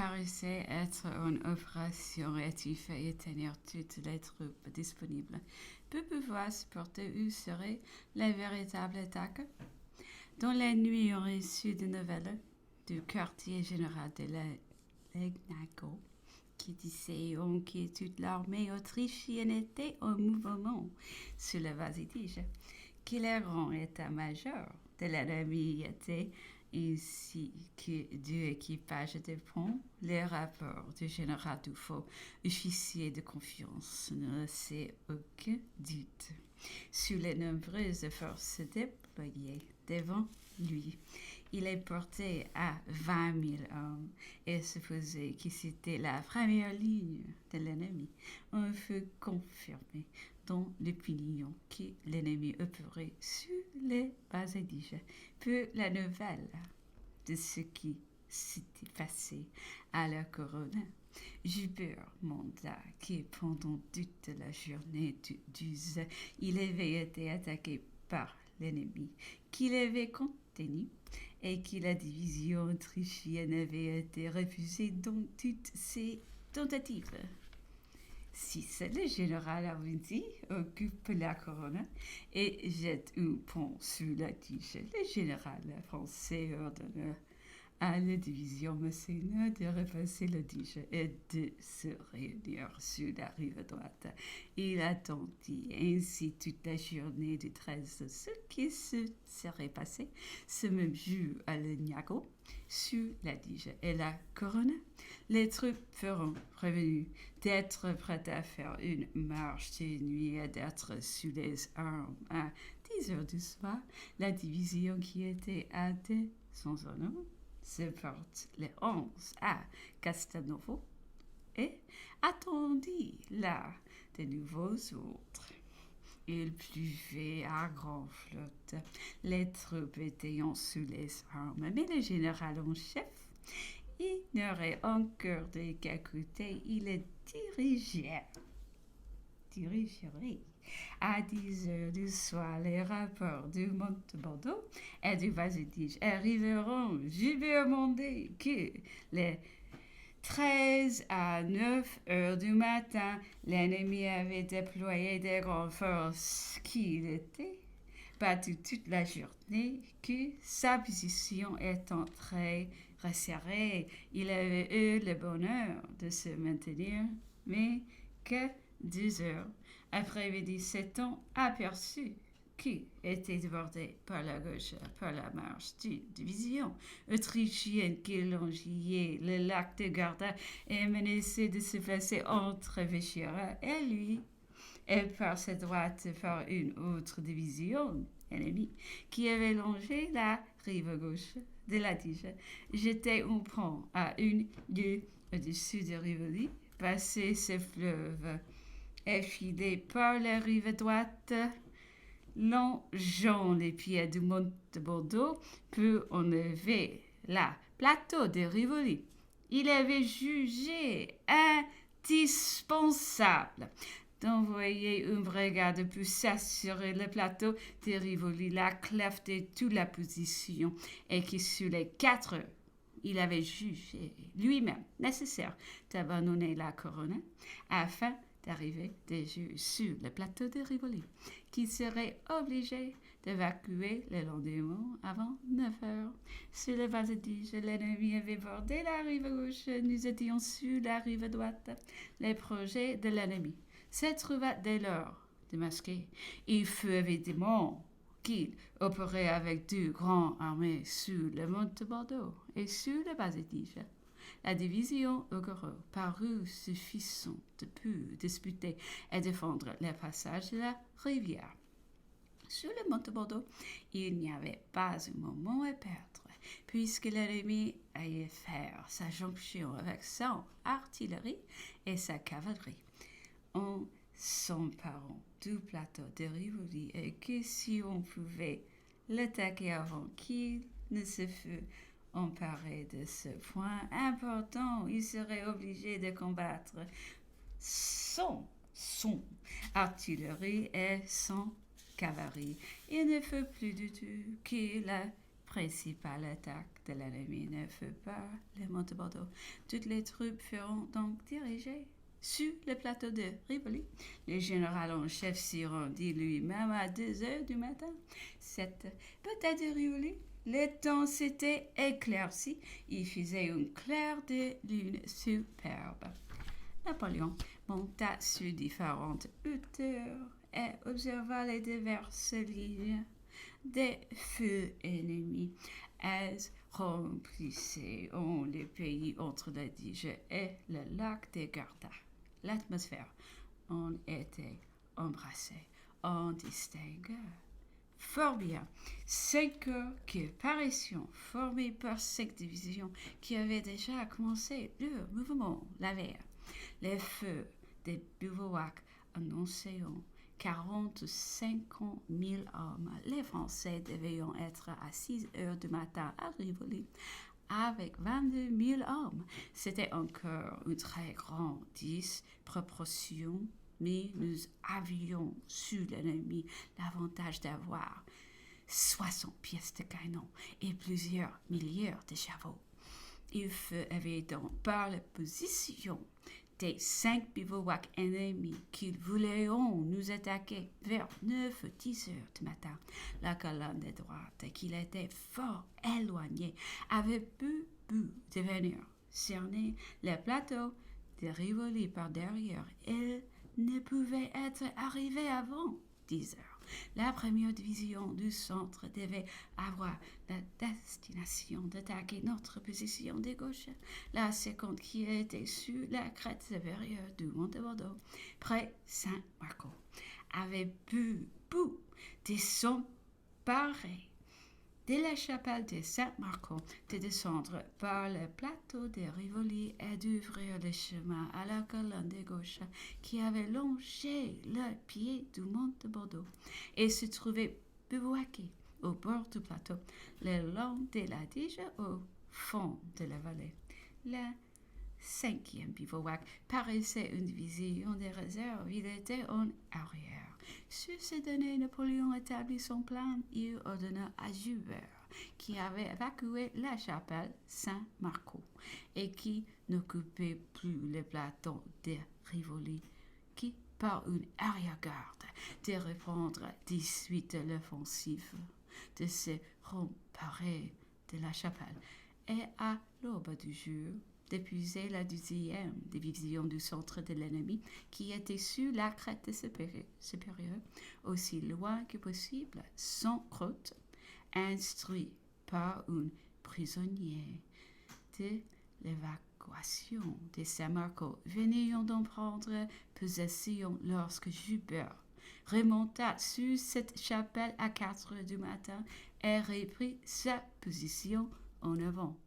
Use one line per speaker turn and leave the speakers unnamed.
paraissait être en opération et il fallait tenir toutes les troupes disponibles pour pouvoir supporter où serait la véritable attaque. Dans la nuit, on reçut des nouvelles du quartier général de Legnago qui disait que toute l'armée autrichienne était en mouvement sur le Vasidij, que les grands états-majors de l'ennemi étaient ainsi que deux équipages de pont. Les rapports du général Dufault, officier de confiance, ne laissaient aucun doute sur les nombreuses forces déployées devant lui. Il est porté à 20 000 hommes et supposait que c'était la première ligne de l'ennemi. On fut confirmé dans l'opinion que l'ennemi opérait sur les Vasidij. Pour la nouvelle de ce qui s'était passé à la couronne, Joubert manda que pendant toute la journée du 12, il avait été attaqué par l'ennemi, qu'il avait contenu et que la division autrichienne avait été refusée dans toutes ses tentatives. Si le général Avinti occupe la couronne et jette un pont sur la tige, le général français ordonna à la division Masséna de repasser le Dige et de se réunir sur la rive droite. Il attendit ainsi toute la journée du 13 ce qui se serait passé ce même jour à Legnago, sur la Dige et la couronne. Les troupes feront prévenues d'être prêtes à faire une marche de nuit et d'être sous les armes à 10 heures du soir. La division qui était à Desenzano se porte les 11 à Castelnuovo et attendit là de nouveaux autres. Il pleuvait à grande flotte. Les troupes étaient sous les armes, mais le général en chef ignorait encore de quel côté il les dirigerait. À 10 heures du soir, les rapports du Montebourdeau et du Vasidij arriveront. Joubert mandé que les 13 à 9 heures du matin, l'ennemi avait déployé des grandes forces qu'il était battu toute la journée, que sa position étant très resserrée, il avait eu le bonheur de se maintenir, mais que 2 heures après-midi s'étant aperçu qui était débordé par la gauche par la marche d'une division autrichienne qui longeait le lac de Garda et menaçait de se placer entre Véchira et lui, et par sa droite par une autre division ennemie qui avait longé la rive gauche de la Dige, jetait un pont à une lieue au-dessus de Rivoli, passé ce fleuve effilé par la rive droite, longeant les pieds du mont de Bordeaux pour enlever la plateau de Rivoli. Il avait jugé indispensable d'envoyer une brigade pour s'assurer le plateau de Rivoli, la clef de toute la position, et que sur les 4 heures, il avait jugé lui-même nécessaire d'abandonner la couronne afin d'arriver sur le plateau de Rivoli, qui serait obligé d'évacuer le lendemain avant 9 heures. Sur le Vasidij, l'ennemi avait bordé la rive gauche, nous étions sur la rive droite. Les projets de l'ennemi se trouvaient dès lors démasqués. Il fut évidemment qu'il opérait avec 2 grandes armées sur le mont de Bordeaux et sur le Vasidij. La division Augereau parut suffisante pour disputer et défendre le passage de la rivière. Sur le mont de Bordeaux, il n'y avait pas un moment à perdre, puisque l'ennemi allait faire sa jonction avec son artillerie et sa cavalerie. En s'emparant du plateau de Rivoli, et que si on pouvait l'attaquer avant qu'il ne se fût emparé de ce point important, il serait obligé de combattre son artillerie et son cavalerie. Il ne faut plus du tout que la principale attaque de l'ennemi ne fut pas le Montebordo. Toutes les troupes furent donc dirigées sur le plateau de Rivoli. Le général en chef s'y rendit lui-même à 2 heures du matin. Cette bataille de Rivoli, le temps s'était éclairci. Il faisait une claire de lune superbe. Napoléon monta sur différentes hauteurs et observa les diverses lignes des feux ennemis. Elles remplissaient le pays entre la Dige et le lac de Garda. L'atmosphère en était embrassée. On distinguait fort bien 5 corps qui paraissaient formés par 5 divisions qui avaient déjà commencé leur mouvement la veille. Les feux des bivouacs annonçaient 40-50 000 hommes. Les Français devaient être à 6 heures du matin à Rivoli avec 22 000 hommes. C'était encore une très grande disproportion, mais nous avions su l'ennemi l'avantage d'avoir 60 pièces de canon et plusieurs milliers de chevaux. Il fut évident par la position des 5 bivouacs ennemis qu'ils voulaient nous attaquer vers 9 ou 10 heures du matin. La colonne de droite, qu'il était fort éloignée, avait pu devenir cerner le plateau de Rivoli par derrière. Elle ne pouvait être arrivée avant 10 heures. La première division du centre devait avoir la destination d'attaquer notre position de gauche. La seconde, qui était sur la crête supérieure du Montebordo, près Saint-Marco, avait pu s'emparer de la chapelle de Saint-Marco, de descendre par le plateau de Rivoli et d'ouvrir le chemin à la colonne de gauche qui avait longé le pied du Montebordo et se trouvait bivouaqué au bord du plateau, le long de la Dige au fond de la vallée. Le 5e bivouac paraissait une division de réserve. Il était en arrière. Sur ces données, Napoléon établit son plan. Il ordonna à Joubert, qui avait évacué la chapelle Saint-Marco et qui n'occupait plus le plateau de Rivoli, qui, par une arrière-garde, de reprendre 18 l'offensive, de se remparer de la chapelle et à l'aube du jour, d'épuiser la 12e division du centre de l'ennemi qui était sur la crête supérieure, aussi loin que possible, sans croûte, instruit par un prisonnier de l'évacuation de Saint-Marco, venant d'en prendre possession lorsque Joubert remonta sur cette chapelle à 4 heures du matin et reprit sa position en avant.